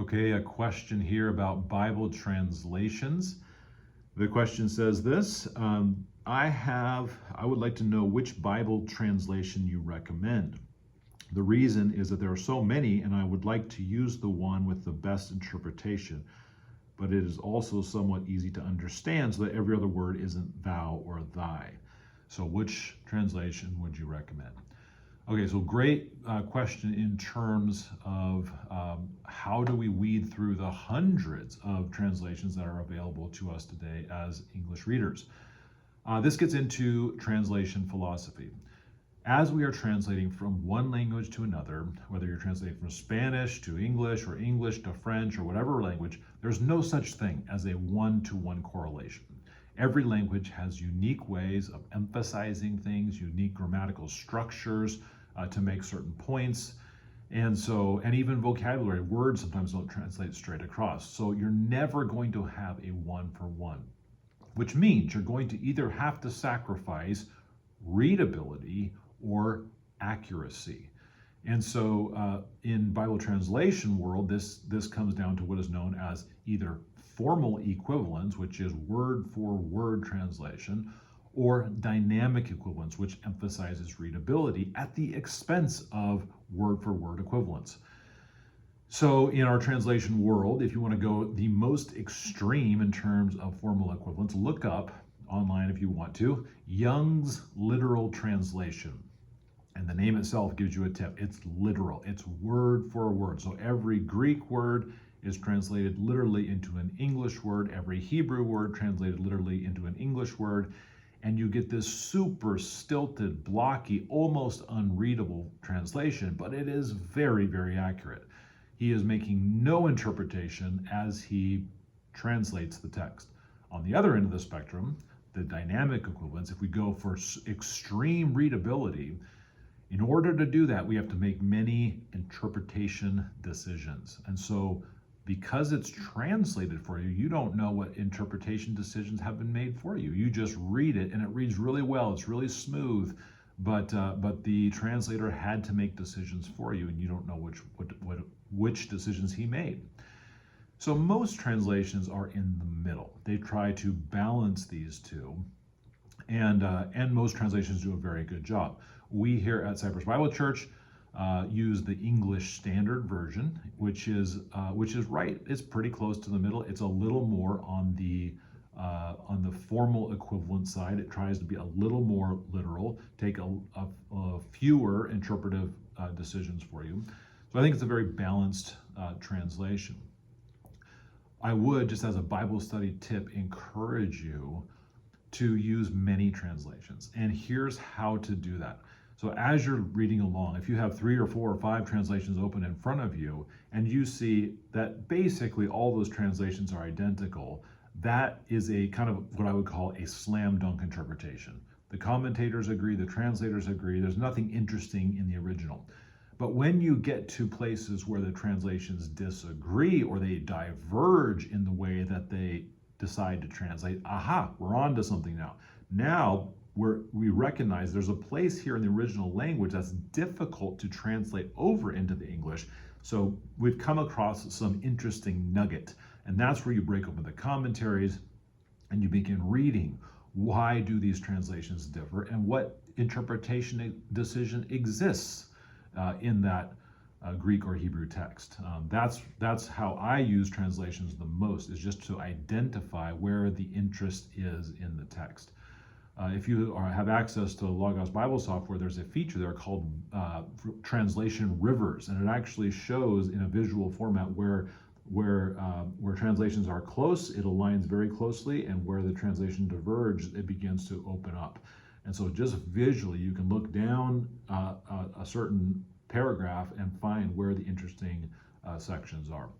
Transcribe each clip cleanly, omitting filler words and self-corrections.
Okay, a question here about Bible translations. The question says this, I would like to know which Bible translation you recommend. The reason is that there are so many and I would like to use the one with the best interpretation, but it is also somewhat easy to understand so that every other word isn't thou or thy. So which translation would you recommend? Okay, so great question in terms of how do we weed through the hundreds of translations that are available to us today as English readers. This gets into translation philosophy. As we are translating from one language to another, whether you're translating from Spanish to English or English to French or whatever language, there's no such thing as a one-to-one correlation. Every language has unique ways of emphasizing things, unique grammatical structures to make certain points. And even vocabulary, words sometimes don't translate straight across. So you're never going to have a one-for-one, which means you're going to either have to sacrifice readability or accuracy. And so in Bible translation world, this comes down to what is known as either formal equivalence, which is word for word translation, or dynamic equivalence, which emphasizes readability at the expense of word for word equivalence. So in our translation world, if you want to go the most extreme in terms of formal equivalence, look up online if you want to, Young's literal translation. And the name itself gives you a tip. It's literal. It's word for word. So every Greek word is translated literally into an English word. Every Hebrew word translated literally into an English word. And you get this super stilted, blocky, almost unreadable translation, but it is very, very accurate. He is making no interpretation as he translates the text. On the other end of the spectrum, the dynamic equivalence, if we go for extreme readability, in order to do that, we have to make many interpretation decisions. And so because it's translated for you, you don't know what interpretation decisions have been made for you. You just read it and it reads really well, it's really smooth, but the translator had to make decisions for you and you don't know which decisions he made. So most translations are in the middle. They try to balance these two, and most translations do a very good job. We here at Cypress Bible Church use the English Standard Version, which is right. It's pretty close to the middle. It's a little more on the formal equivalent side. It tries to be a little more literal, take a fewer interpretive decisions for you. So I think it's a very balanced translation. I would, just as a Bible study tip, encourage you to use many translations. And here's how to do that. So as you're reading along, if you have 3 or 4 or 5 translations open in front of you, and you see that basically all those translations are identical, that is a kind of what I would call a slam dunk interpretation. The commentators agree, the translators agree, there's nothing interesting in the original. But when you get to places where the translations disagree or they diverge in the way that they decide to translate, aha, we're on to something now. Now we recognize there's a place here in the original language that's difficult to translate over into the English. So we've come across some interesting nugget. And that's where you break open the commentaries and you begin reading. Why do these translations differ and what interpretation decision exists in that Greek or Hebrew text? That's how I use translations the most, is just to identify where the interest is in the text. If you have access to Logos Bible software, there's a feature there called translation rivers, and it actually shows in a visual format where translations are close, it aligns very closely, and where the translation diverges, it begins to open up. And so just visually, you can look down a certain paragraph and find where the interesting sections are.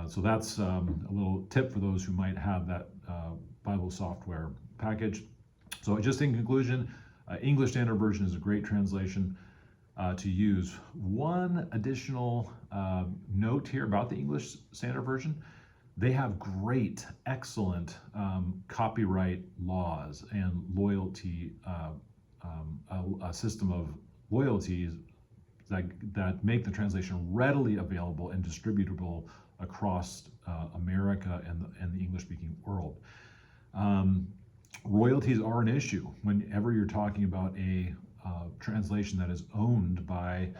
So that's a little tip for those who might have that Bible software package. So just in conclusion, English Standard Version is a great translation to use. One additional note here about the English Standard Version: they have great, excellent copyright laws and loyalty, a system of loyalties that make the translation readily available and distributable across America and the English-speaking world. Royalties are an issue whenever you're talking about a translation that is owned by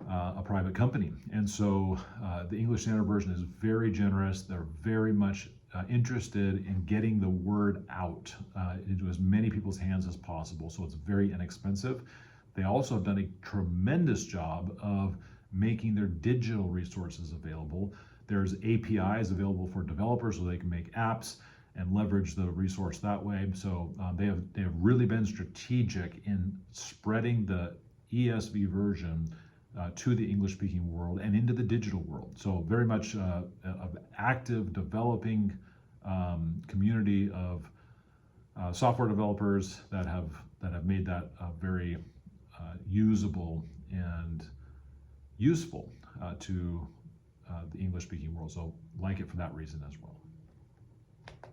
a private company. And so the English Standard Version is very generous. They're very much interested in getting the word out into as many people's hands as possible. So it's very inexpensive. They also have done a tremendous job of making their digital resources available. There's APIs available for developers so they can make apps and leverage the resource that way. So they have really been strategic in spreading the ESV version to the English-speaking world and into the digital world. So very much an active, developing community of software developers that have made that very usable and useful to the English-speaking world. So like it for that reason as well.